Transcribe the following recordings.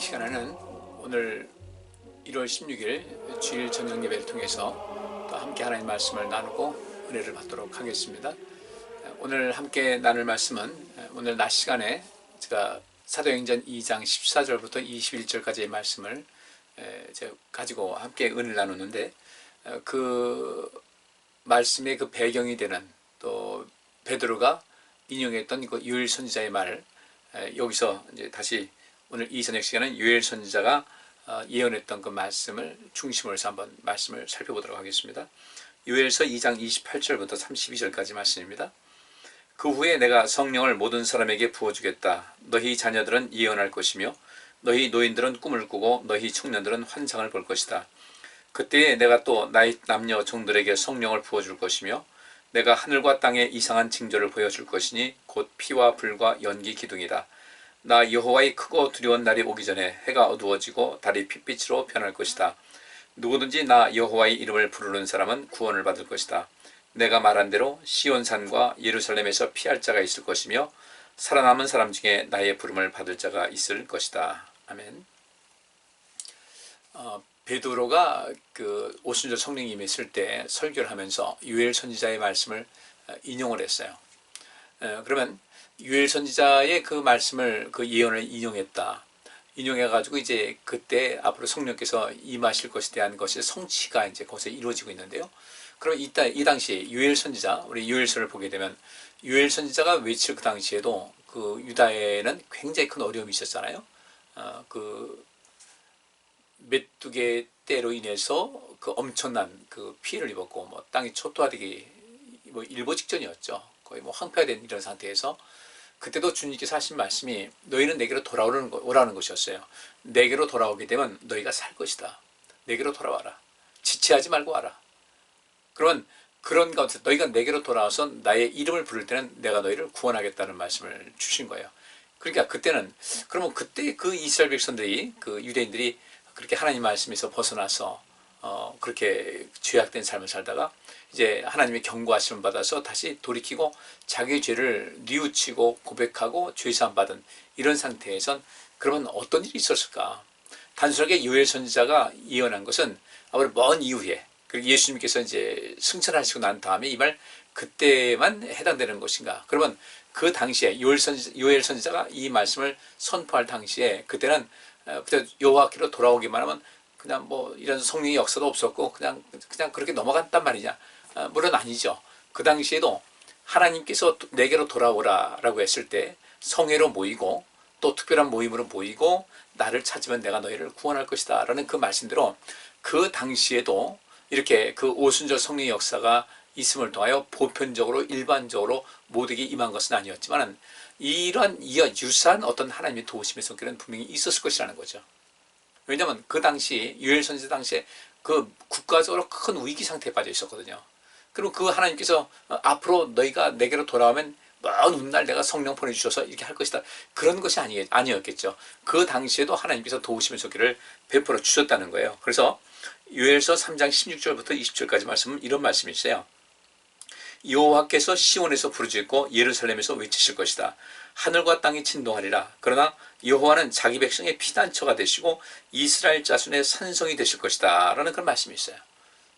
이 시간에는 오늘 1월 16일 주일 저녁 예배를 통해서 또 함께 하나님 말씀을 나누고 은혜를 받도록 하겠습니다. 오늘 함께 나눌 말씀은 오늘 낮 시간에 제가 사도행전 2장 14절부터 21절까지의 말씀을 제가 가지고 함께 은혜를 나누는데, 그 말씀의 그 배경이 되는 또 베드로가 인용했던 그 요엘 선지자의 말을 여기서 이제 다시 오늘 이 저녁 시간은 요엘 선지자가 예언했던 그 말씀을 중심으로 해서 한번 말씀을 살펴보도록 하겠습니다. 요엘서 2장 28절부터 32절까지 말씀입니다. 그 후에 내가 성령을 모든 사람에게 부어주겠다. 너희 자녀들은 예언할 것이며 너희 노인들은 꿈을 꾸고 너희 청년들은 환상을 볼 것이다. 그때에 내가 또 나의 남녀 종들에게 성령을 부어줄 것이며 내가 하늘과 땅에 이상한 징조를 보여줄 것이니 곧 피와 불과 연기 기둥이다. 나 여호와의 크고 두려운 날이 오기 전에 해가 어두워지고 달이 핏빛으로 변할 것이다. 누구든지 나 여호와의 이름을 부르는 사람은 구원을 받을 것이다. 내가 말한 대로 시온산과 예루살렘에서 피할 자가 있을 것이며 살아남은 사람 중에 나의 부름을 받을 자가 있을 것이다. 아멘. 베드로가 그 오순절 성령이 임했을 때 설교를 하면서 요엘 선지자의 말씀을 인용을 했어요. 그러면 요엘 선지자의 그 말씀을, 그 예언을 인용했다. 인용해가지고 이제 그때 앞으로 성령께서 임하실 것에 대한 것이 성취가 이제 거기서 이루어지고 있는데요. 그럼 이 당시 요엘 선지자, 우리 요엘서를 보게 되면 요엘 선지자가 외칠 그 당시에도 그 유다에는 굉장히 큰 어려움이 있었잖아요. 그 메뚜기 떼로 인해서 그 엄청난 그 피해를 입었고, 뭐 땅이 초토화되기 뭐 일보 직전이었죠. 거의 뭐 황폐가 된 이런 상태에서 그때도 주님께서 하신 말씀이 너희는 내게로 오라는 것이었어요. 내게로 돌아오게 되면 너희가 살 것이다. 내게로 돌아와라. 지체하지 말고 와라. 그러면 그런 가운데 너희가 내게로 돌아와서 나의 이름을 부를 때는 내가 너희를 구원하겠다는 말씀을 주신 거예요. 그러니까 그때는, 그러면 그때 그 이스라엘 백성들이, 그 유대인들이 그렇게 하나님 말씀에서 벗어나서 그렇게 죄악된 삶을 살다가 이제 하나님의 경고하심을 받아서 다시 돌이키고 자기의 죄를 뉘우치고 고백하고 죄사함 받은 이런 상태에선 그러면 어떤 일이 있었을까? 단순하게 요엘 선지자가 예언한 것은 아무래도 먼 이후에, 그리고 예수님께서 이제 승천하시고 난 다음에 이 말 그때만 해당되는 것인가? 그러면 그 당시에 요엘 선지자가 이 말씀을 선포할 당시에 그때는 그때 여호와께로 돌아오기만 하면 그냥 뭐 이런 성령의 역사도 없었고 그냥 그렇게 넘어갔단 말이냐? 물론 아니죠. 그 당시에도 하나님께서 내게로 돌아오라라고 했을 때 성회로 모이고 또 특별한 모임으로 모이고 나를 찾으면 내가 너희를 구원할 것이다 라는 그 말씀대로 그 당시에도 이렇게 그 오순절 성령의 역사가 있음을 통하여 보편적으로 일반적으로 모두에게 임한 것은 아니었지만 이러한 유사한 어떤 하나님의 도우심의 손길은 분명히 있었을 것이라는 거죠. 왜냐하면 그 당시 요엘 선지자 당시에 그 국가적으로 큰 위기 상태에 빠져 있었거든요. 그리고 그 하나님께서 앞으로 너희가 내게로 돌아오면 먼 훗날 내가 성령 보내주셔서 이렇게 할 것이다, 그런 것이 아니었겠죠. 그 당시에도 하나님께서 도우심의 손길을 베풀어 주셨다는 거예요. 그래서 요엘서 3장 16절부터 20절까지 말씀은 이런 말씀이 있어요. 여호와께서 시온에서 부르짖고 예루살렘에서 외치실 것이다. 하늘과 땅이 진동하리라. 그러나 여호와는 자기 백성의 피난처가 되시고 이스라엘 자손의 산성이 되실 것이다 라는 그런 말씀이 있어요.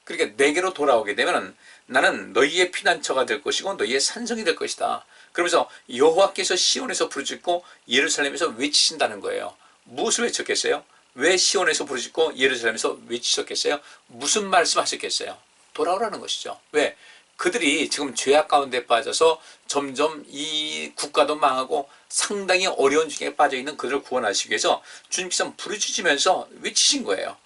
그러니까 내게로 돌아오게 되면 나는 너희의 피난처가 될 것이고 너희의 산성이 될 것이다. 그러면서 여호와께서 시온에서 부르짖고 예루살렘에서 외치신다는 거예요. 무엇을 외쳤겠어요? 왜 시온에서 부르짖고 예루살렘에서 외치셨겠어요? 무슨 말씀하셨겠어요? 돌아오라는 것이죠. 왜? 그들이 지금 죄악 가운데 빠져서 점점 이 국가도 망하고 상당히 어려운 중에 빠져있는 그들을 구원하시기 위해서 주님께서 부르짖으면서 외치신 거예요.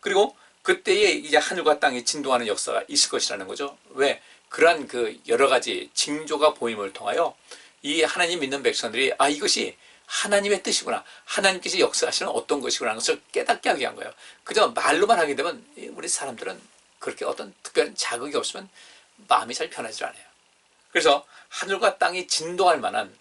그리고 그때에 이제 하늘과 땅이 진동하는 역사가 있을 것이라는 거죠. 왜? 그러한 그 여러 가지 징조가 보임을 통하여 이 하나님 믿는 백성들이 이것이 하나님의 뜻이구나, 하나님께서 역사하시는 어떤 것이구나 하는 것을 깨닫게 하게 한 거예요. 그저 말로만 하게 되면 우리 사람들은 그렇게 어떤 특별한 자극이 없으면 마음이 잘 편하지 않아요. 그래서 하늘과 땅이 진동할 만한,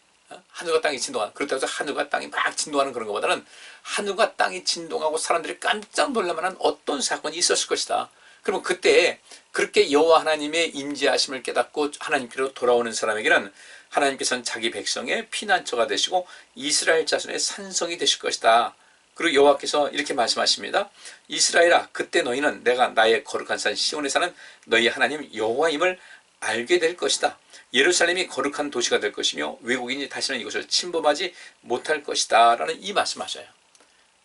하늘과 땅이 진동하는, 그렇다고 해서 하늘과 땅이 막 진동하는 그런 것보다는 하늘과 땅이 진동하고 사람들이 깜짝 놀랄 만한 어떤 사건이 있었을 것이다. 그러면 그때 그렇게 여호와 하나님의 임재하심을 깨닫고 하나님께로 돌아오는 사람에게는 하나님께서는 자기 백성의 피난처가 되시고 이스라엘 자손의 산성이 되실 것이다 그리고 여호와께서 이렇게 말씀하십니다. 이스라엘아, 그때 너희는 내가 나의 거룩한 산 시온에 사는 너희 하나님 여호와임을 알게 될 것이다. 예루살렘이 거룩한 도시가 될 것이며 외국인이 다시는 이것을 침범하지 못할 것이다 라는 이 말씀하셔요.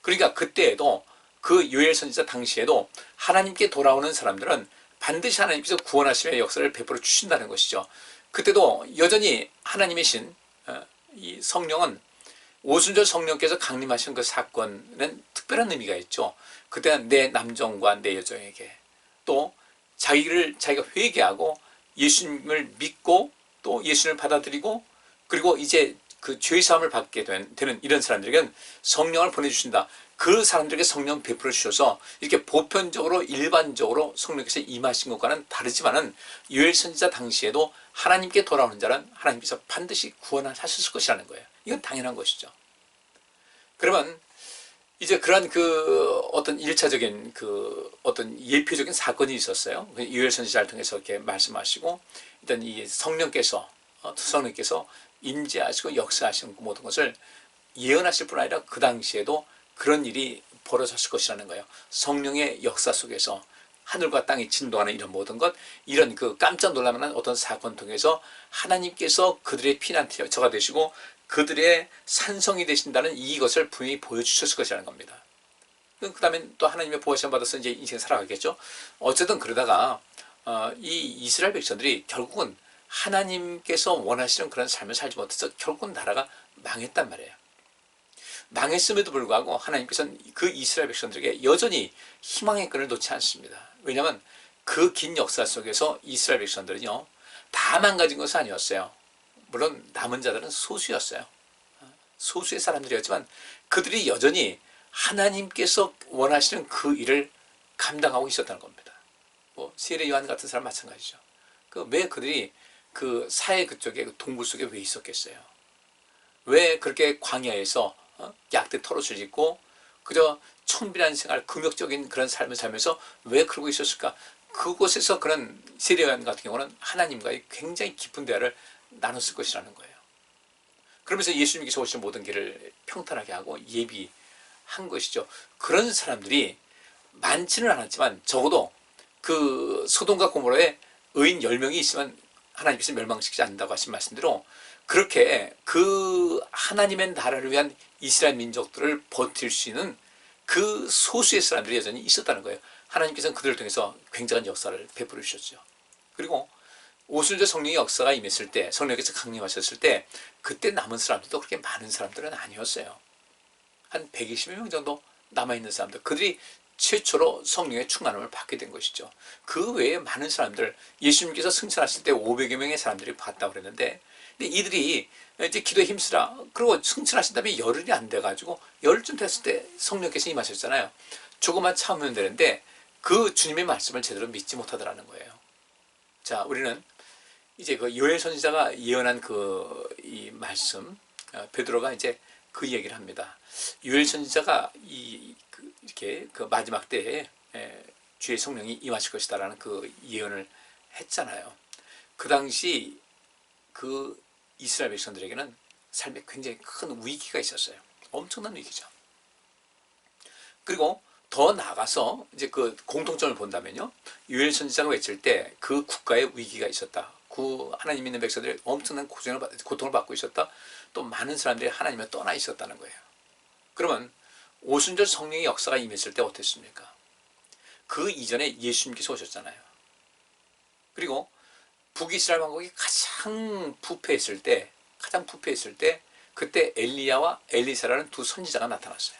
그러니까 그때에도 그 요엘 선지자 당시에도 하나님께 돌아오는 사람들은 반드시 하나님께서 구원하심의 역사를 베풀어 주신다는 것이죠. 그때도 여전히 하나님이신 이 성령은 오순절 성령께서 강림하신 그 사건은 특별한 의미가 있죠. 그때는 내 남종과 내 여종에게 또 자기가 회개하고 예수님을 믿고 또 예수님을 받아들이고 그리고 이제 그 죄사함을 받게 되는 이런 사람들에게는 성령을 보내주신다. 그 사람들에게 성령 베풀어 주셔서 이렇게 보편적으로 일반적으로 성령께서 임하신 것과는 다르지만은 요엘 선지자 당시에도 하나님께 돌아오는 자는 하나님께서 반드시 구원하셨을 것이라는 거예요. 이건 당연한 것이죠. 그러면 이제 그러한 그 어떤 1차적인 그 어떤 예표적인 사건이 있었어요. 요엘 선지자를 통해서 이렇게 말씀하시고 일단 이 성령께서 임재하시고 역사하시는 모든 것을 예언하실 뿐 아니라 그 당시에도 그런 일이 벌어졌을 것이라는 거예요. 성령의 역사 속에서 하늘과 땅이 진동하는 이런 모든 것, 이런 그 깜짝 놀랄만한 어떤 사건 통해서 하나님께서 그들의 피난처가 되시고 그들의 산성이 되신다는 이것을 분명히 보여주셨을 것이라는 겁니다. 그 다음에 또 하나님의 보호하심 받아서 이제 인생 살아가겠죠. 어쨌든 그러다가 이 이스라엘 백성들이 결국은 하나님께서 원하시는 그런 삶을 살지 못해서 결국은 나라가 망했단 말이에요. 망했음에도 불구하고 하나님께서는 그 이스라엘 백성들에게 여전히 희망의 끈을 놓지 않습니다. 왜냐하면 그 긴 역사 속에서 이스라엘 백성들은요 다 망가진 것은 아니었어요. 물론 남은 자들은 소수였어요. 소수의 사람들이었지만 그들이 여전히 하나님께서 원하시는 그 일을 감당하고 있었다는 겁니다. 뭐 세례 요한 같은 사람 마찬가지죠. 왜 그들이 그 사해 그쪽에 그 동굴 속에 왜 있었겠어요? 왜 그렇게 광야에서 약대 털옷을 입고 그저 천비난 생활, 금욕적인 그런 삶을 살면서 왜 그러고 있었을까? 그곳에서 그런 세례 요한 같은 경우는 하나님과의 굉장히 깊은 대화를 나눴을 것이라는 거예요. 그러면서 예수님께서 오신 모든 길을 평탄하게 하고 예비한 것이죠. 그런 사람들이 많지는 않았지만 적어도 그 소돔과 고모라에 의인 10명이 있으면 하나님께서 멸망시키지 않는다고 하신 말씀대로 그렇게 그 하나님의 나라를 위한 이스라엘 민족들을 버틸 수 있는 그 소수의 사람들이 여전히 있었다는 거예요. 하나님께서는 그들을 통해서 굉장한 역사를 베풀어 주셨죠. 그리고 오순절 성령의 역사가 임했을 때, 성령께서 강림하셨을 때 그때 남은 사람들도 그렇게 많은 사람들은 아니었어요. 한 120여 명 정도 남아있는 사람들, 그들이 최초로 성령의 충만함을 받게 된 것이죠. 그 외에 많은 사람들, 예수님께서 승천하실 때 500여 명의 사람들이 봤다고 그랬는데 근데 이들이 이제 기도에 힘쓰라. 그리고 승천하신 다음에 열흘이 안 돼가지고 열흘쯤 됐을 때 성령께서 임하셨잖아요. 조금만 참으면 되는데 그 주님의 말씀을 제대로 믿지 못하더라는 거예요. 자, 우리는 이제 그 요엘 선지자가 예언한 그 이 말씀, 베드로가 이제 그 얘기를 합니다. 요엘 선지자가 이렇게 그 마지막 때에 주의 성령이 임하실 것이다라는 그 예언을 했잖아요. 그 당시 그 이스라엘 백성들에게는 삶에 굉장히 큰 위기가 있었어요. 엄청난 위기죠. 그리고 더 나아가서 이제 그 공통점을 본다면요, 요엘 선지자가 외칠 때 그 국가에 위기가 있었다. 그 하나님 믿는 백성들이 엄청난 고통을 받고 있었다. 또 많은 사람들이 하나님을 떠나 있었다는 거예요. 그러면 오순절 성령의 역사가 임했을 때 어땠습니까? 그 이전에 예수님께서 오셨잖아요. 그리고 북이스라엘 왕국이 가장 부패했을 때 그때 엘리야와 엘리사라는 두 선지자가 나타났어요.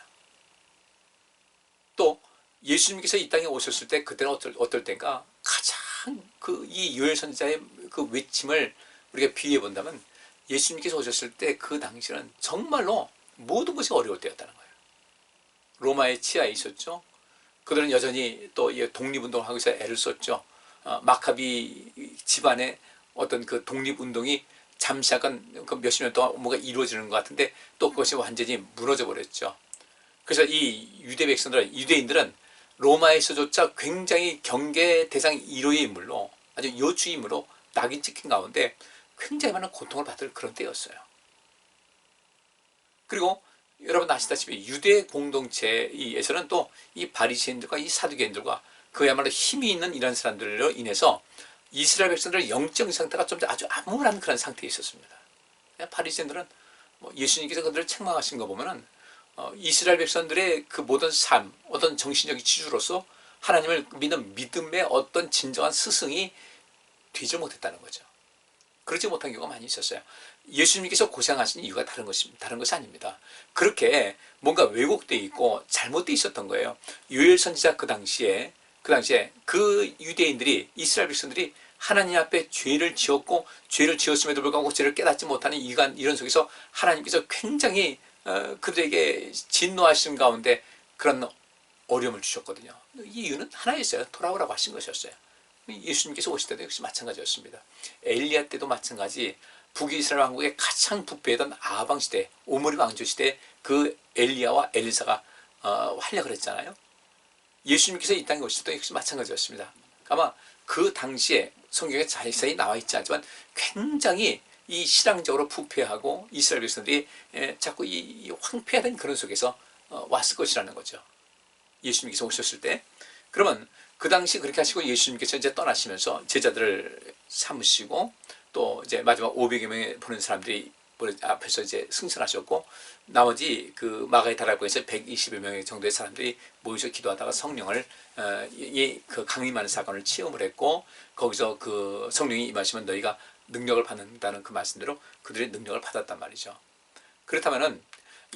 또 예수님께서 이 땅에 오셨을 때 그때는 어떨 때인가? 가장 이 요엘 선지자의 그 외침을 우리가 비유해 본다면 예수님께서 오셨을 때 그 당시는 정말로 모든 것이 어려울 때였다는 거예요. 로마의 치하에 있었죠. 그들은 여전히 또 독립운동을 하고 있어 애를 썼죠. 마카비 집안의 어떤 그 독립운동이 잠시 약간 그 몇십 년 동안 뭔가 이루어지는 것 같은데 또 그것이 완전히 무너져 버렸죠. 그래서 이 유대인들은 로마에서조차 굉장히 경계 대상 1호의 인물로 아주 요주인물로 낙인 찍힌 가운데 굉장히 많은 고통을 받을 그런 때였어요. 그리고 여러분 아시다시피 유대 공동체에서는 또 이 바리새인들과 이 사두개인들과 그야말로 힘이 있는 이런 사람들로 인해서 이스라엘 백성들의 영적 상태가 좀 아주 암울한 그런 상태에 있었습니다. 바리새인들은 예수님께서 그들을 책망하신 거 보면은 이스라엘 백성들의 그 모든 삶, 어떤 정신적인 지주로서 하나님을 믿는 믿음의 어떤 진정한 스승이 되지 못했다는 거죠. 그러지 못한 경우가 많이 있었어요. 예수님께서 고생하신 이유가 다른 것이 아닙니다. 그렇게 뭔가 왜곡되어 있고 잘못되어 있었던 거예요. 요엘 선지자 그 당시에 그 유대인들이, 이스라엘 백성들이 하나님 앞에 죄를 지었고, 죄를 지었음에도 불구하고 죄를 깨닫지 못하는 이런 속에서 하나님께서 굉장히 그들에게 진노하신 가운데 그런 어려움을 주셨거든요. 이 이유는 하나였어요. 돌아오라고 하신 것이었어요. 예수님께서 오실 때도 역시 마찬가지였습니다. 엘리야 때도 마찬가지, 북이스라엘 왕국의 가장 부패했던 아방 시대, 오므리 왕조 시대 그 엘리야와 엘리사가 활약을 했잖아요. 예수님께서 이 땅에 오실 때도 역시 마찬가지였습니다. 아마 그 당시에 성경에 자세히 나와 있지 않지만 굉장히 이 신앙적으로 부패하고 이스라엘 백성들이 자꾸 이 황폐화된 그런 속에서 왔을 것이라는 거죠. 예수님께서 오셨을 때. 그러면 그 당시 그렇게 하시고 예수님께서 이제 떠나시면서 제자들을 삼으시고 또 이제 마지막 500여 명의 보는 사람들이 앞에서 이제 승천하셨고, 나머지 그 마가의 다락방에서 120여 명 정도의 사람들이 모여서 기도하다가 성령을 그 강림하는 사건을 체험을 했고, 거기서 그 성령이 임하시면 너희가 능력을 받는다는 그 말씀대로 그들이 능력을 받았단 말이죠. 그렇다면은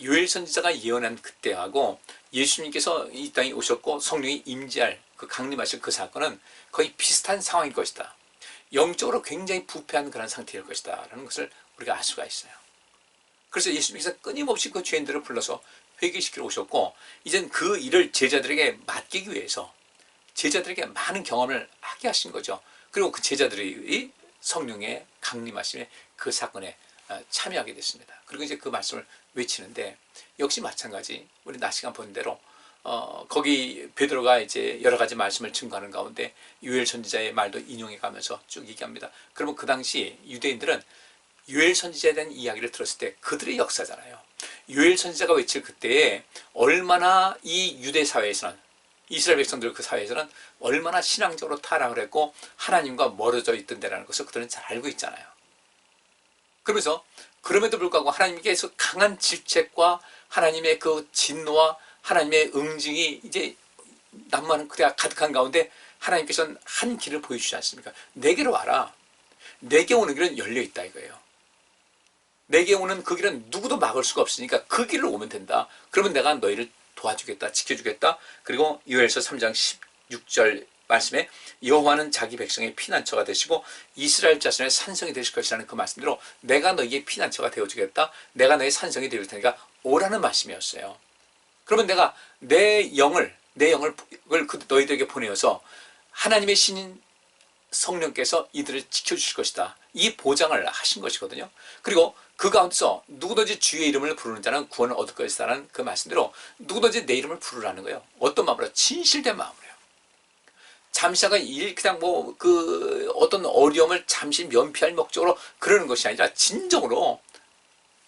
요엘 선지자가 예언한 그때하고 예수님께서 이 땅에 오셨고 성령이 임재할 그 강림하실 그 사건은 거의 비슷한 상황일 것이다. 영적으로 굉장히 부패한 그런 상태일 것이다 라는 것을 우리가 알 수가 있어요. 그래서 예수님께서 끊임없이 그 죄인들을 불러서 회개시키러 오셨고, 이젠 그 일을 제자들에게 맡기기 위해서 제자들에게 많은 경험을 하게 하신 거죠. 그리고 그 제자들이 성령의 강림하심에 그 사건에 참여하게 됐습니다. 그리고 이제 그 말씀을 외치는데, 역시 마찬가지 우리 낮 시간 본 대로 거기 베드로가 이제 여러 가지 말씀을 증거하는 가운데 요엘 선지자의 말도 인용해 가면서 쭉 얘기합니다. 그러면 그 당시 유대인들은 요엘 선지자에 대한 이야기를 들었을 때 그들의 역사잖아요. 요엘 선지자가 외칠 그때에 얼마나 이 유대 사회에서는, 이스라엘 백성들 그 사회에서는 얼마나 신앙적으로 타락을 했고 하나님과 멀어져 있던 데라는 것을 그들은 잘 알고 있잖아요. 그러면서 그럼에도 불구하고 하나님께서 강한 질책과 하나님의 그 진노와 하나님의 응징이 이제 난무하는 그대가 가득한 가운데 하나님께서는 한 길을 보여주지 않습니까? 내게로 와라. 내게 오는 길은 열려있다 이거예요. 내게 오는 그 길은 누구도 막을 수가 없으니까 그 길로 오면 된다. 그러면 내가 너희를 도와주겠다, 지켜주겠다. 그리고 요엘서 3장 16절 말씀에 여호와는 자기 백성의 피난처가 되시고 이스라엘 자손의 산성이 되실 것이라는 그 말씀대로 내가 너희의 피난처가 되어주겠다. 내가 너희 산성이 되어줄 테니까 오라는 말씀이었어요. 그러면 내가 내 영을 너희들에게 보내어서 하나님의 신인 성령께서 이들을 지켜주실 것이다. 이 보장을 하신 것이거든요. 그리고 그 가운데서 누구든지 주의 이름을 부르는 자는 구원을 얻을 것이다라는 그 말씀대로 누구든지 내 이름을 부르라는 거예요. 어떤 마음으로? 진실된 마음으로요. 잠시가 그냥 어떤 어려움을 잠시 면피할 목적으로 그러는 것이 아니라 진정으로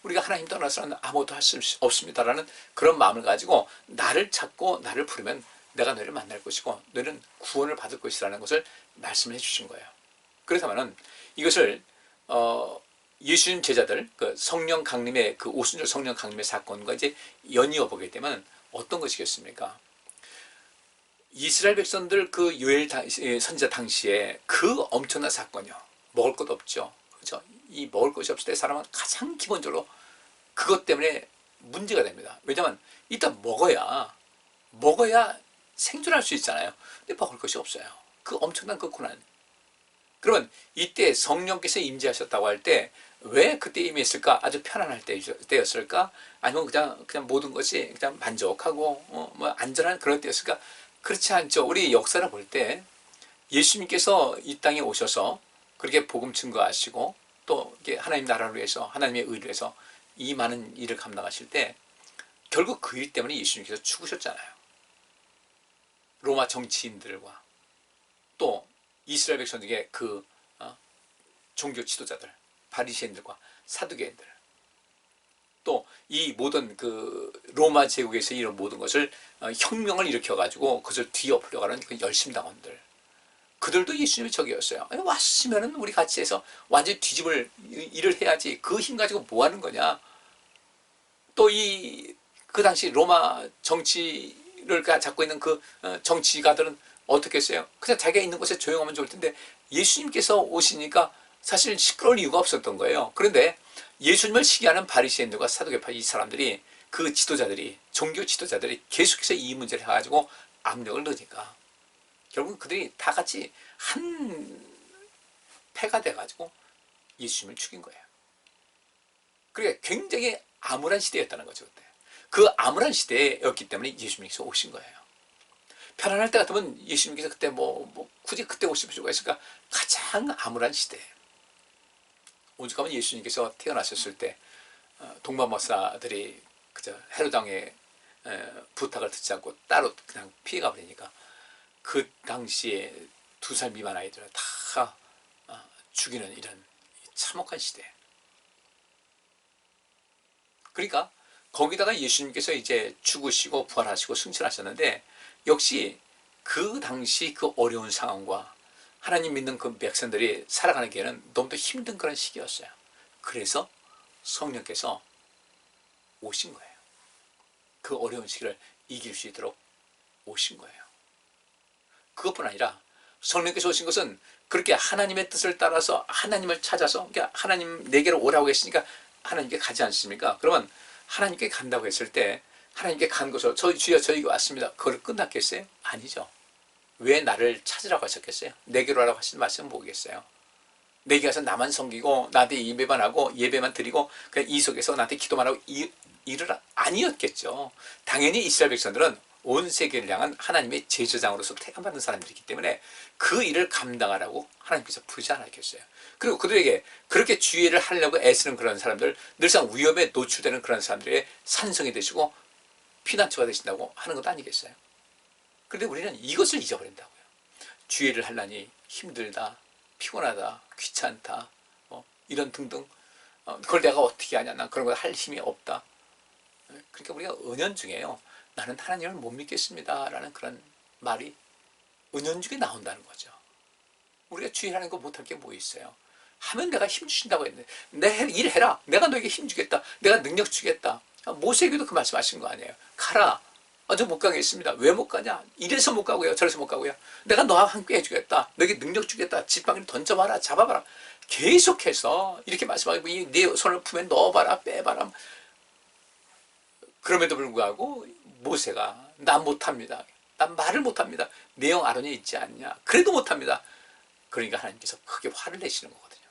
우리가 하나님 떠나서는 아무것도 할 수 없습니다라는 그런 마음을 가지고 나를 찾고 나를 부르면 내가 너희를 만날 것이고 너희는 구원을 받을 것이라는 것을 말씀해 주신 거예요. 그렇다면 이것을 예수님 제자들 그 성령 강림의 그 오순절 성령 강림의 사건과 이제 연이어 보게 되면 어떤 것이겠습니까? 이스라엘 백성들 그 요엘 선지자 당시에 그 엄청난 사건이요. 먹을 것 없죠. 그렇죠? 이 먹을 것이 없을 때 사람은 가장 기본적으로 그것 때문에 문제가 됩니다. 왜냐하면 일단 먹어야 생존할 수 있잖아요. 근데 먹을 것이 없어요. 그 엄청난 그 고난. 그러면 이때 성령께서 임재하셨다고 할 때 왜 그때 임했을까? 아주 편안할 때였을까? 아니면 그냥 모든 것이 그냥 만족하고 안전한 그런 때였을까? 그렇지 않죠. 우리 역사를 볼 때 예수님께서 이 땅에 오셔서 그렇게 복음 증거하시고 또 하나님 나라를 위해서 하나님의 의를 위해서 이 많은 일을 감당하실 때 결국 그 일 때문에 예수님께서 죽으셨잖아요. 로마 정치인들과 또 이스라엘 백성들의 그 종교 지도자들, 바리새인들과 사두개인들, 또 이 모든 그 로마 제국에서 이런 모든 것을 혁명을 일으켜가지고 그것을 뒤엎으려고 하는 그 열심당원들, 그들도 예수님의 적이었어요. 아니, 왔으면은 우리 같이 해서 완전히 뒤집을 일을 해야지. 그 힘 가지고 뭐 하는 거냐. 또 그 당시 로마 정치를 잡고 있는 그 정치가들은 어떻게 했어요? 그냥 자기가 있는 곳에 조용하면 좋을 텐데 예수님께서 오시니까 사실 시끄러울 이유가 없었던 거예요. 그런데 예수님을 시기하는 바리새인들과 사두개파 이 사람들이, 그 지도자들이, 종교 지도자들이 계속해서 이 문제를 해가지고 압력을 넣으니까 결국은 그들이 다 같이 한 패가 돼가지고 예수님을 죽인 거예요. 그러니까 굉장히 암울한 시대였다는 거죠. 그때. 그 암울한 시대였기 때문에 예수님께서 오신 거예요. 편안할 때 같으면 예수님께서 그때 굳이 그때 오실 필요가 있을까? 가장 암울한 시대. 오죽하면 예수님께서 태어나셨을 때 동방박사들이 그저 헤롯 왕의 부탁을 듣지 않고 따로 그냥 피해가 버리니까 그 당시에 2살 미만 아이들을 다 죽이는 이런 참혹한 시대. 그러니까 거기다가 예수님께서 이제 죽으시고 부활하시고 승천하셨는데 역시 그 당시 그 어려운 상황과 하나님 믿는 그 백성들이 살아가는 게는 너무도 힘든 그런 시기였어요. 그래서 성령께서 오신 거예요. 그 어려운 시기를 이길 수 있도록 오신 거예요. 그것뿐 아니라 성령께서 오신 것은 그렇게 하나님의 뜻을 따라서 하나님을 찾아서, 그러니까 하나님 내게로 오라고 했으니까 하나님께 가지 않습니까? 그러면 하나님께 간다고 했을 때 하나님께 간 것으로 주여 저희가 왔습니다. 그걸 끝났겠어요? 아니죠. 왜 나를 찾으라고 하셨겠어요? 내게로 오라고 하신 말씀은 뭐겠어요? 내게 가서 나만 섬기고 나한테 예배만 하고 예배만 드리고 그냥 이 속에서 나한테 기도만 하고 일을 아니었겠죠. 당연히 이스라엘 백성들은 온 세계를 향한 하나님의 제사장으로서 택함받은 사람들이기 때문에 그 일을 감당하라고 하나님께서 부르지 않았겠어요. 그리고 그들에게 그렇게 주의를 하려고 애쓰는 그런 사람들, 늘상 위협에 노출되는 그런 사람들의 산성이 되시고 피난처가 되신다고 하는 것도 아니겠어요. 그런데 우리는 이것을 잊어버린다고요. 주의를 하려니 힘들다, 피곤하다, 귀찮다, 이런 등등. 그걸 내가 어떻게 하냐, 난 그런 걸 할 힘이 없다. 그러니까 우리가 은연중에요, 나는 하나님을 못 믿겠습니다 라는 그런 말이 은연중에 나온다는 거죠. 우리가 주의하는 거 못할 게 뭐 있어요? 하면 내가 힘 주신다고 했는데 내 일해라, 내가 너에게 힘 주겠다, 내가 능력 주겠다. 모세에게도 그 말씀하신 거 아니에요. 가라. 저 못 가겠습니다. 왜 못 가냐? 이래서 못 가고요, 저래서 못 가고요. 내가 너와 함께 해주겠다, 너에게 능력 주겠다, 지팡이를 던져봐라, 잡아봐라. 계속해서 이렇게 말씀하고, 네 손을 품에 넣어봐라, 빼봐라. 그럼에도 불구하고 모세가 난 못합니다, 난 말을 못합니다, 내 형 아론이 있지 않냐, 그래도 못합니다. 그러니까 하나님께서 크게 화를 내시는 거거든요.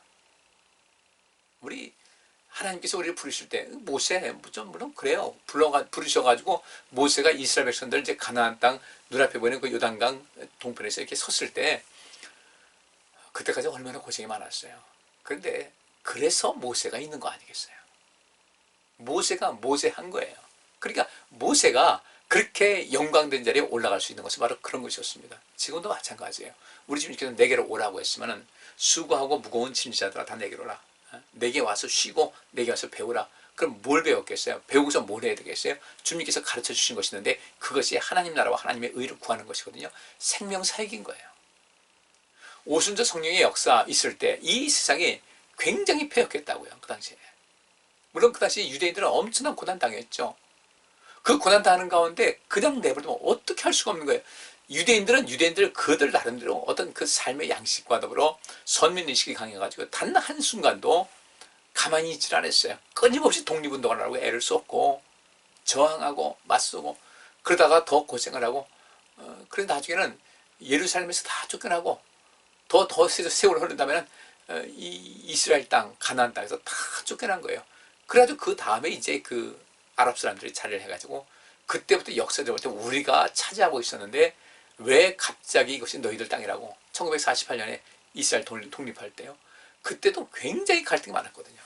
우리 하나님께서 우리를 부르실 때 모세 물론 그래요, 부르셔가지고 모세가 이스라엘 백성들 이제 가나안 땅 눈앞에 보이는 그 요단강 동편에서 이렇게 섰을 때 그때까지 얼마나 고생이 많았어요. 그런데 그래서 모세가 있는 거 아니겠어요? 모세가 모세한 거예요. 그러니까 모세가 그렇게 영광된 자리에 올라갈 수 있는 것은 바로 그런 것이었습니다. 지금도 마찬가지예요. 우리 주님께서 내게로 오라고 했으면 수고하고 무거운 짐지자들아 다 내게로 오라. 내게 와서 쉬고 내게 와서 배우라. 그럼 뭘 배웠겠어요? 배우고서 뭘 해야 되겠어요? 주님께서 가르쳐 주신 것이 있는데 그것이 하나님 나라와 하나님의 의를 구하는 것이거든요. 생명사역인 거예요. 오순절 성령의 역사 있을 때 이 세상이 굉장히 패역했다고요. 그 당시에. 물론 그 당시 유대인들은 엄청난 고난당했죠. 그 고난당하는 가운데 그냥 내버려두면 어떻게 할 수가 없는 거예요. 유대인들은 유대인들 그들 나름대로 어떤 그 삶의 양식과 더불어 선민의식이 강해가지고 단 한순간도 가만히 있질 않았어요. 끊임없이 독립운동을 하고 애를 쏟고 저항하고 맞서고 그러다가 더 고생을 하고 그래서 나중에는 예루살렘에서 다 쫓겨나고 더 세월 흐른다면 이 이스라엘 땅 가나안 땅에서 다 쫓겨난 거예요. 그래가지고 그 다음에 이제 그 아랍 사람들이 자리를 해가지고 그때부터 역사적으로 우리가 차지하고 있었는데 왜 갑자기 이것이 너희들 땅이라고 1948년에 이스라엘 독립할 때요. 그때도 굉장히 갈등이 많았거든요.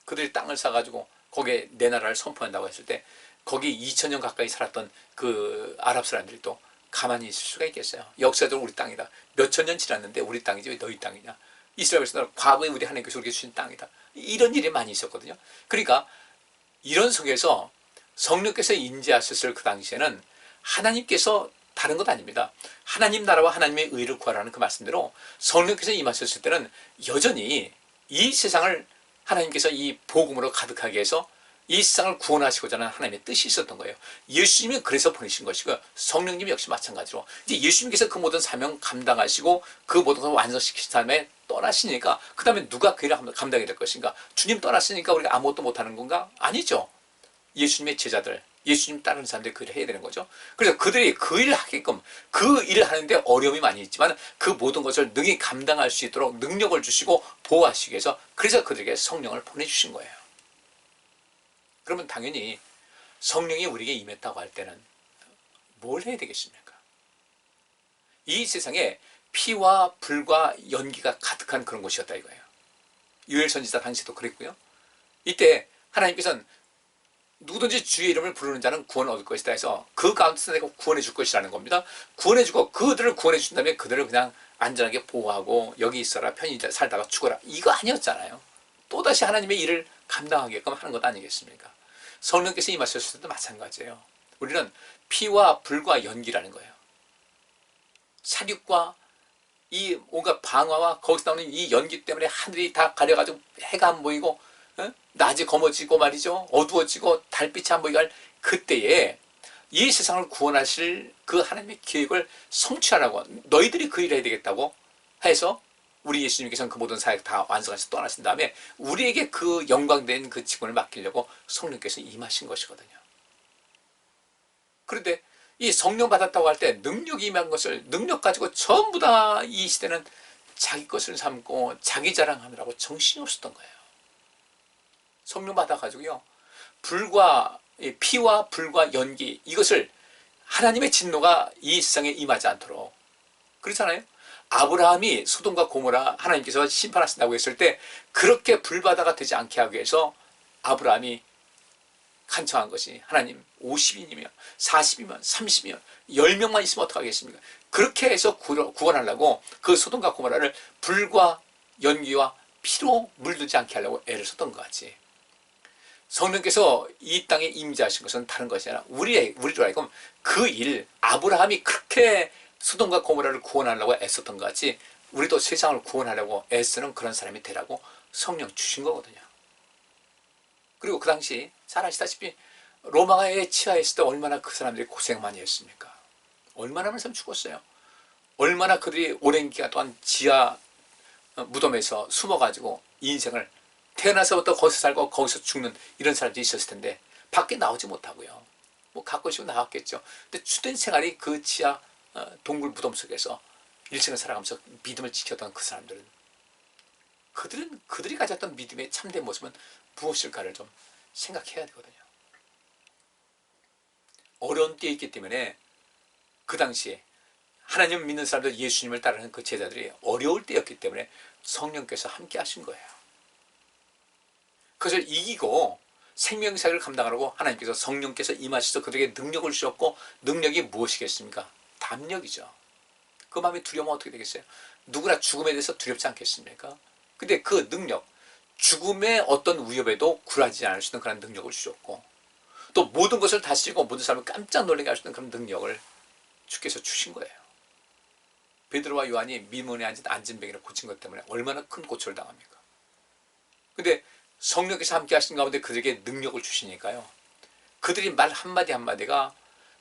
그들이 땅을 사가지고 거기에 내 나라를 선포한다고 했을 때 거기 2000년 가까이 살았던 그 아랍 사람들이 또 가만히 있을 수가 있겠어요. 역사적으로 우리 땅이다. 몇천 년 지났는데 우리 땅이지 왜 너희 땅이냐. 이스라엘 백성들은 과거에 우리 하나님께서 우리에게 주신 땅이다. 이런 일이 많이 있었거든요. 그러니까 이런 속에서 성령께서 임재하셨을 그 당시에는 하나님께서 다른 것 아닙니다. 하나님 나라와 하나님의 의를 구하라는 그 말씀대로 성령께서 임하셨을 때는 여전히 이 세상을 하나님께서 이 복음으로 가득하게 해서 이 세상을 구원하시고자 하는 하나님의 뜻이 있었던 거예요. 예수님이 그래서 보내신 것이고 성령님 역시 마찬가지로 이제 예수님께서 그 모든 사명 감당하시고 그 모든 것을 완성시키신 다음에 떠나시니까 그 다음에 누가 그 일을 감당해야 될 것인가? 주님 떠났으니까 우리가 아무것도 못하는 건가? 아니죠. 예수님의 제자들, 예수님 따르는 사람들이 그 일을 해야 되는 거죠. 그래서 그들이 그 일을 하게끔 그 일을 하는데 어려움이 많이 있지만 그 모든 것을 능히 감당할 수 있도록 능력을 주시고 보호하시기 위해서 그래서 그들에게 성령을 보내주신 거예요. 그러면 당연히 성령이 우리에게 임했다고 할 때는 뭘 해야 되겠습니까? 이 세상에 피와 불과 연기가 가득한 그런 곳이었다 이거예요. 요엘 선지자 당시도 그랬고요. 이때 하나님께서는 누구든지 주의 이름을 부르는 자는 구원을 얻을 것이다 해서 그 가운데서 내가 구원해 줄 것이라는 겁니다. 구원해 주고 그들을 구원해 준 다음에 그들을 그냥 안전하게 보호하고 여기 있어라 편히 살다가 죽어라 이거 아니었잖아요. 또다시 하나님의 일을 감당하게끔 하는 것 아니겠습니까? 성령께서 임하셨을 때도 마찬가지예요. 우리는 피와 불과 연기라는 거예요. 사륙과 이 온갖 방화와 거기서 나오는 이 연기 때문에 하늘이 다 가려가지고 해가 안 보이고 낮이 검어지고 말이죠. 어두워지고 달빛이 안 보이게 할 그때에 이 세상을 구원하실 그 하나님의 계획을 성취하라고 너희들이 그 일을 해야 되겠다고 해서 우리 예수님께서는 그 모든 사역 다 완성해서 떠나신 다음에 우리에게 그 영광된 그 직분을 맡기려고 성령께서 임하신 것이거든요. 그런데 이 성령 받았다고 할 때 능력이 임한 것을 능력 가지고 전부 다 이 시대는 자기 것을 삼고 자기 자랑하느라고 정신이 없었던 거예요. 성령 받아가지고요. 피와 불과 연기 이것을 하나님의 진노가 이 세상에 임하지 않도록 그렇잖아요. 아브라함이 소돔과 고모라 하나님께서 심판하신다고 했을 때 그렇게 불바다가 되지 않게 하기 위해서 아브라함이 간청한 것이 하나님 50인이면 40이면 30이면 10명만 있으면 어떡하겠습니까? 그렇게 해서 구원하려고 그 소돔과 고모라를 불과 연기와 피로 물들지 않게 하려고 애를 썼던 것 같이 성령께서 이 땅에 임재하신 것은 다른 것이 아니라 우리로 하여금 그 일 아브라함이 그렇게 소돔과 고모라를 구원하려고 애썼던 것 같이 우리도 세상을 구원하려고 애쓰는 그런 사람이 되라고 성령 주신 거거든요. 그리고 그 당시 잘 아시다시피 로마의 치하에 있을 때 얼마나 그 사람들이 고생 많이 했습니까? 얼마나 많은 사람이 죽었어요. 얼마나 그들이 오랜 기간 동안 지하 무덤에서 숨어가지고 인생을 태어나서부터 거기서 살고 거기서 죽는 이런 사람들이 있었을 텐데 밖에 나오지 못하고요. 뭐 가끔씩 나왔겠죠. 근데 주된 생활이 그 지하 동굴 무덤 속에서 일생을 살아가면서 믿음을 지켰던 그 사람들은 그들이 가졌던 믿음의 참된 모습은 무엇일까를 좀 생각해야 되거든요. 어려운 때에 있기 때문에 그 당시에 하나님 믿는 사람들 예수님을 따르는 그 제자들이 어려울 때였기 때문에 성령께서 함께 하신 거예요. 그것을 이기고 생명사역을 감당하라고 하나님께서 성령께서 임하셔서 그들에게 능력을 주셨고 능력이 무엇이겠습니까? 담력이죠. 그 마음이 두려우면 어떻게 되겠어요? 누구나 죽음에 대해서 두렵지 않겠습니까? 근데 그 능력, 죽음의 어떤 위협에도 굴하지 않을 수 있는 그런 능력을 주셨고 또 모든 것을 다스리고 모든 사람을 깜짝 놀라게 할 수 있는 그런 능력을 주께서 주신 거예요. 베드로와 요한이 미문에 앉은 병이를 고친 것 때문에 얼마나 큰 고초를 당합니까? 근데 성령께서 함께 하신 가운데 그들에게 능력을 주시니까요. 그들이 말 한마디 한마디가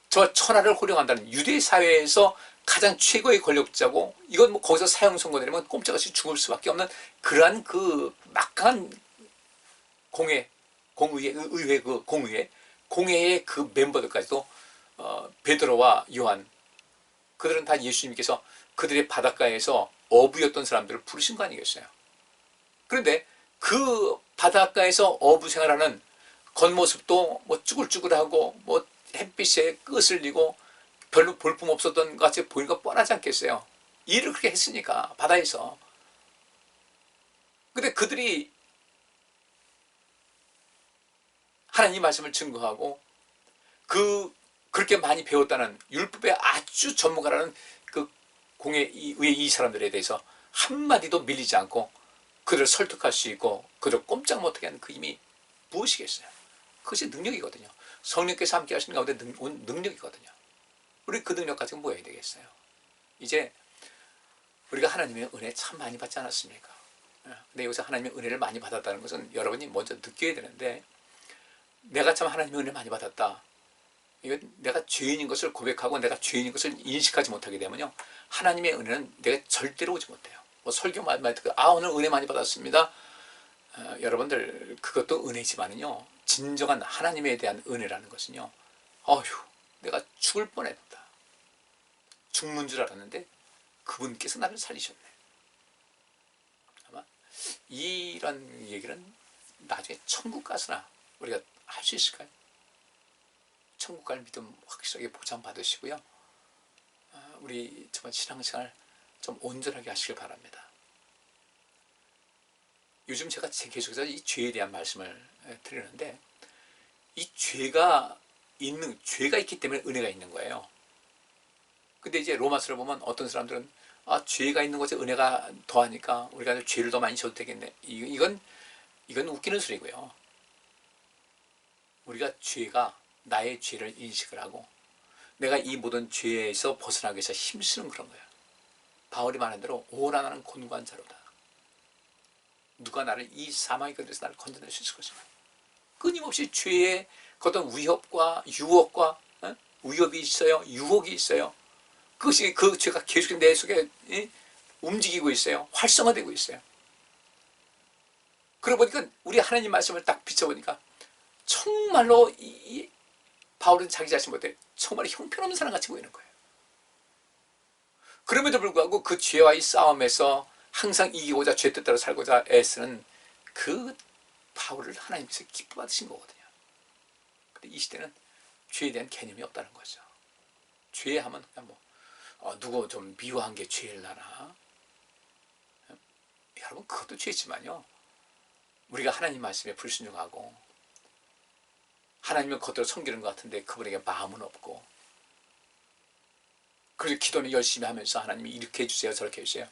저 천하를 호령한다는 유대 사회에서 가장 최고의 권력자고 이건 뭐 거기서 사형 선고되면 꼼짝없이 죽을 수밖에 없는 그러한 그 막강한 공회의 그 멤버들까지도 베드로와 요한 그들은 다 예수님께서 그들의 바닷가에서 어부였던 사람들을 부르신 거 아니겠어요? 그런데 그 바닷가에서 어부 생활하는 겉모습도 뭐 쭈글쭈글하고 뭐 햇빛에 끄슬리고 별로 볼품 없었던 것 같이 보이는 거 뻔하지 않겠어요? 일을 그렇게 했으니까 바다에서. 근데 그들이 하나님 말씀을 증거하고 그렇게 많이 배웠다는 율법에 아주 전문가라는 그 공회의 이 사람들에 대해서 한마디도 밀리지 않고 그들을 설득할 수 있고 그들을 꼼짝 못하게 하는 그 힘이 무엇이겠어요? 그것이 능력이거든요. 성령께서 함께 하시는 가운데 능력이거든요. 우리 그 능력 가지고 뭐 해야 되겠어요? 이제 우리가 하나님의 은혜 참 많이 받지 않았습니까? 근데 여기서 하나님의 은혜를 많이 받았다는 것은 여러분이 먼저 느껴야 되는데, 내가 참 하나님의 은혜를 많이 받았다, 이건 내가 죄인인 것을 고백하고 내가 죄인인 것을 인식하지 못하게 되면요, 하나님의 은혜는 내가 절대로 오지 못해요. 뭐 설교 많이 듣고 오늘 은혜 많이 받았습니다. 여러분들 그것도 은혜지만은요, 진정한 하나님에 대한 은혜라는 것은요, 어휴, 내가 죽을 뻔했다, 죽는 줄 알았는데 그분께서 나를 살리셨네. 아마 이런 얘기는 나중에 천국 가서나 우리가 할 수 있을까요? 천국 갈 믿음 확실하게 보장받으시고요, 우리 정말 신앙생활 좀 온전하게 하시길 바랍니다. 요즘 제가 계속해서 이 죄에 대한 말씀을 드리는데, 이 죄가 있기 때문에 은혜가 있는 거예요. 근데 이제 로마서를 보면 어떤 사람들은 죄가 있는 곳에 은혜가 더하니까 우리가 죄를 더 많이 져도 되겠네. 이건 웃기는 소리고요. 우리가 나의 죄를 인식을 하고 내가 이 모든 죄에서 벗어나기 위해서 힘쓰는 그런 거예요. 바울이 말한 대로 오라 나는 곤고한 자로다. 누가 나를 이 사망의 끈에서 나를 건져낼 수 있을 것인가. 끊임없이 죄의 어떤 위협과 유혹과 위협이 있어요. 유혹이 있어요. 그것이 그 죄가 계속 내 속에 움직이고 있어요. 활성화되고 있어요. 그러고 보니까 우리 하나님 말씀을 딱 비춰보니까 정말로 바울은 자기 자신 못해 정말 형편없는 사람같이 보이는 거예요. 그럼에도 불구하고 그 죄와의 싸움에서 항상 이기고자 죄 뜻대로 살고자 애쓰는 그 바울을 하나님께서 기뻐 받으신 거거든요. 근데 이 시대는 죄에 대한 개념이 없다는 거죠. 죄 하면 그냥 누구 좀 미워한 게 죄를 나나? 여러분, 그것도 죄지만요, 우리가 하나님 말씀에 불순종하고 하나님을 겉으로 섬기는 것 같은데 그분에게 마음은 없고, 그래서 기도는 열심히 하면서 하나님이 이렇게 해주세요 저렇게 해주세요,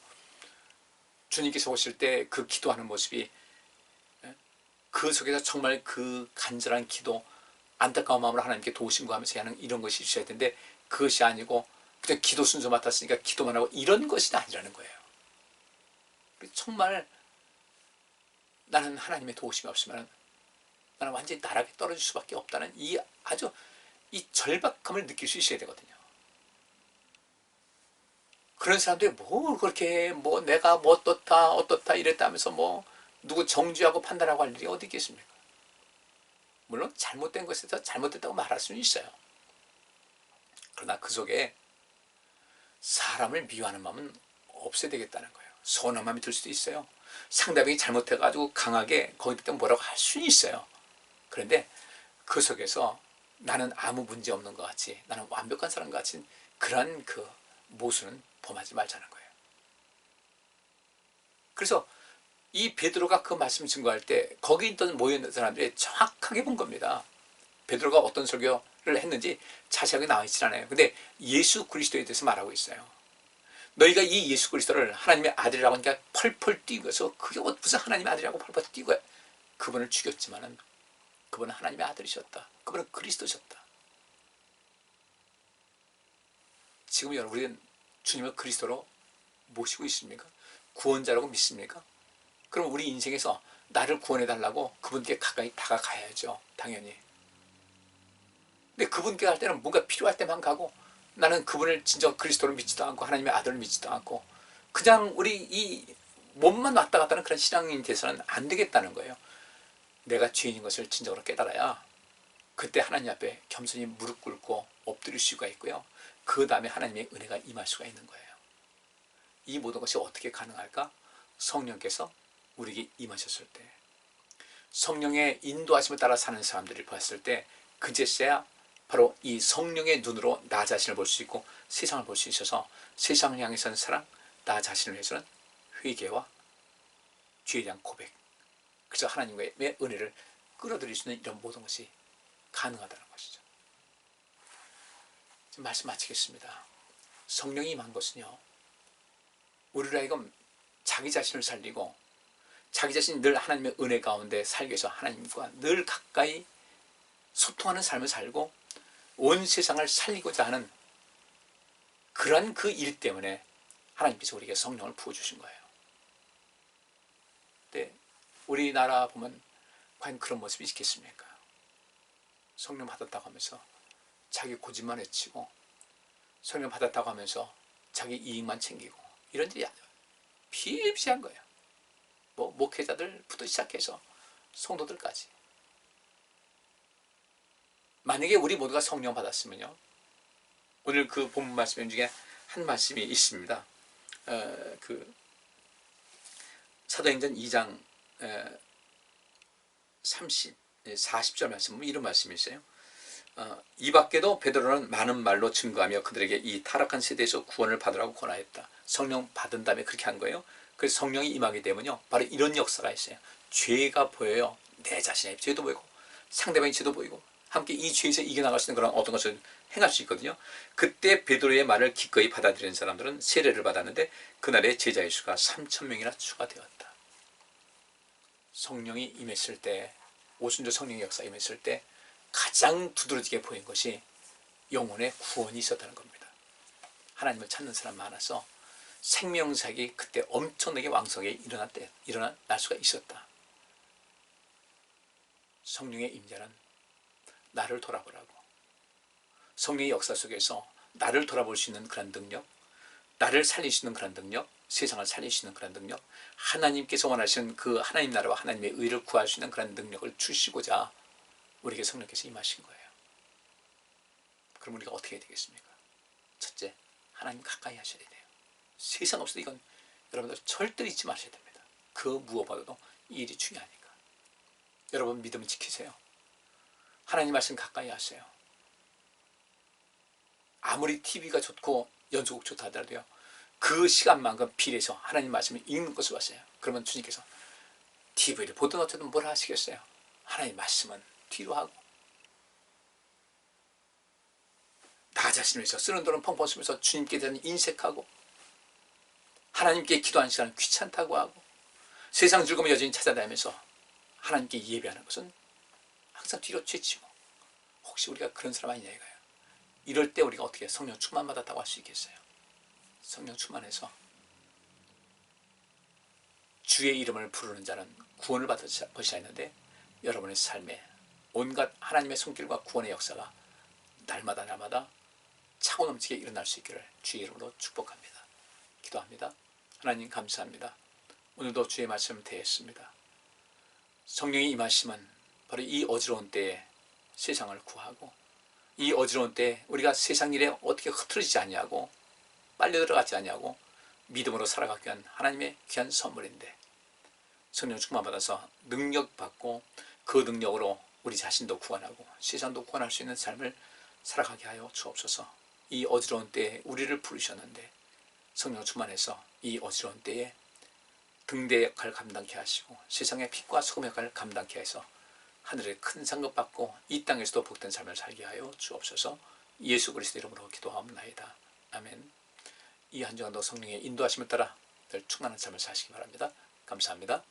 주님께서 오실 때 그 기도하는 모습이 그 속에서 정말 그 간절한 기도, 안타까운 마음으로 하나님께 도우심구하면서 하는 이런 것이 있어야 되는데, 그것이 아니고 그냥 기도 순서 맡았으니까 기도만 하고 이런 것이 아니라는 거예요. 정말 나는 하나님의 도우심이 없으면 나는 완전히 나락에 떨어질 수밖에 없다는 이 절박함을 느낄 수 있어야 되거든요. 그런 사람들이 뭘 그렇게 내가 어떻다 이랬다 하면서 누구 정죄하고 판단하고 할 일이 어디 있겠습니까? 물론 잘못된 것에 대해서 잘못됐다고 말할 수는 있어요. 그러나 그 속에 사람을 미워하는 마음은 없애야 되겠다는 거예요. 선한 마음이 들 수도 있어요. 상대방이 잘못해가지고 강하게 거기에 뭐라고 할 수는 있어요. 그런데 그 속에서 나는 아무 문제 없는 것 같이, 나는 완벽한 사람 같이 그런 그 모순은 범하지 말자는 거예요. 그래서 이 베드로가 그 말씀 증거할 때 거기 있던 모여있는 사람들이 정확하게 본 겁니다. 베드로가 어떤 설교를 했는지 자세하게 나와 있지 않아요. 근데 예수 그리스도에 대해서 말하고 있어요. 너희가 이 예수 그리스도를 하나님의 아들이라고 하니까 펄펄 뛰고서, 그게 무슨 하나님의 아들이라고 펄펄 뛰고, 그분을 죽였지만은 그분은 하나님의 아들이셨다. 그분은 그리스도셨다. 지금 여러분, 우리는 주님을 그리스도로 모시고 있습니까? 구원자라고 믿습니까? 그럼 우리 인생에서 나를 구원해달라고 그분께 가까이 다가가야죠. 당연히. 근데 그분께 갈 때는 뭔가 필요할 때만 가고, 나는 그분을 진정 그리스도를 믿지도 않고 하나님의 아들을 믿지도 않고 그냥 우리 이 몸만 왔다 갔다 하는 그런 신앙인이 돼서는 안 되겠다는 거예요. 내가 죄인인 것을 진정으로 깨달아야 그때 하나님 앞에 겸손히 무릎 꿇고 엎드릴 수가 있고요, 그 다음에 하나님의 은혜가 임할 수가 있는 거예요. 이 모든 것이 어떻게 가능할까? 성령께서 우리에게 임하셨을 때, 성령의 인도하심을 따라 사는 사람들을 봤을 때, 그제서야 바로 이 성령의 눈으로 나 자신을 볼 수 있고 세상을 볼 수 있어서, 세상을 향해서는 사랑, 나 자신을 위해서는 회개와 죄에 대한 고백, 그래서 하나님과의 은혜를 끌어들일 수 있는 이런 모든 것이 가능하다는 것이죠. 지금 말씀 마치겠습니다. 성령이 임한 것은요, 우리로 하여금 자기 자신을 살리고 자기 자신이 늘 하나님의 은혜 가운데 살기 위해서 하나님과 늘 가까이 소통하는 삶을 살고 온 세상을 살리고자 하는 그러한 그 일 때문에 하나님께서 우리에게 성령을 부어주신 거예요. 근데 우리나라 보면 과연 그런 모습이 있겠습니까? 성령 받았다고 하면서 자기 고집만 외치고, 성령 받았다고 하면서 자기 이익만 챙기고, 이런 일이 비일비재한 거예요. 뭐 목회자들부터 시작해서 성도들까지. 만약에 우리 모두가 성령 받았으면요, 오늘 그 본문 말씀 중에 한 말씀이 있습니다. 그 사도행전 2장 40절 말씀, 이런 말씀이 있어요. 이 밖에도 베드로는 많은 말로 증거하며 그들에게 이 타락한 세대에서 구원을 받으라고 권하였다. 성령 받은 다음에 그렇게 한 거예요. 그래서 성령이 임하게 되면요, 바로 이런 역사가 있어요. 죄가 보여요. 내 자신의 죄도 보이고 상대방의 죄도 보이고 함께 이 죄에서 이겨나갈 수 있는 그런 어떤 것을 행할 수 있거든요. 그때 베드로의 말을 기꺼이 받아들이는 사람들은 세례를 받았는데 그날의 제자의 수가 3,000명이나 추가되었다. 성령이 임했을 때, 오순절 성령의 역사 임했을 때 가장 두드러지게 보인 것이 영혼의 구원이 있었다는 겁니다. 하나님을 찾는 사람 많아서 생명사역이 그때 엄청나게 왕성하게 일어날 수가 있었다. 성령의 임재는 나를 돌아보라고, 성령의 역사 속에서 나를 돌아볼 수 있는 그런 능력, 나를 살릴 수 있는 그런 능력, 세상을 살릴 수 있는 그런 능력, 하나님께서 원하시는 그 하나님 나라와 하나님의 의를 구할 수 있는 그런 능력을 주시고자 우리에게 성령께서 임하신 거예요. 그럼 우리가 어떻게 해야 되겠습니까? 첫째, 하나님 가까이 하셔야 돼요. 세상 없어도 이건 여러분들 절대 잊지 마셔야 됩니다. 그 무엇보다도 이 일이 중요하니까. 여러분 믿음을 지키세요. 하나님 말씀 가까이 하세요. 아무리 TV가 좋고 연소곡 좋다 하더라도요, 그 시간만큼 비례해서 하나님 말씀을 읽는 것을 봤어요. 그러면 주님께서 TV를 보든 어쨌든 뭘 하시겠어요? 하나님 말씀은 뒤로 하고, 나 자신을 위해서 쓰는 돈은 펑펑 쓰면서 주님께 대한 인색하고, 하나님께 기도하는 시간은 귀찮다고 하고, 세상 즐거움을 여전히 찾아다니면서 하나님께 예배하는 것은 항상 뒤로 제치고, 혹시 우리가 그런 사람 아니냐 이거예요. 이럴 때 우리가 어떻게 성령 충만 받았다고 할 수 있겠어요? 성령 충만해서 주의 이름을 부르는 자는 구원을 받을 것이라 했는데, 여러분의 삶에 온갖 하나님의 손길과 구원의 역사가 날마다 차고 넘치게 일어날 수 있기를 주의 이름으로 축복합니다. 기도합니다. 하나님 감사합니다. 오늘도 주의 말씀을 대했습니다. 성령이 임하시면 바로 이 어지러운 때에 세상을 구하고, 이 어지러운 때에 우리가 세상 일에 어떻게 흐트러지지 않냐고, 빨려 들어가지 않냐고 믿음으로 살아가기 위한 하나님의 귀한 선물인데, 성령 충만 받아서 능력 받고 그 능력으로 우리 자신도 구원하고 세상도 구원할 수 있는 삶을 살아가게 하여 주옵소서. 이 어지러운 때에 우리를 부르셨는데 성령 충만해서 이 어지러운 때에 등대 역할을 감당케 하시고 세상의 빛과 소금 역할을 감당케 해서 하늘의 큰 상급 받고 이 땅에서도 복된 삶을 살게 하여 주옵소서. 예수 그리스도 이름으로 기도하옵나이다. 아멘. 이 한 주간도 성령의 인도하심을 따라 늘 충만한 삶을 사시기 바랍니다. 감사합니다.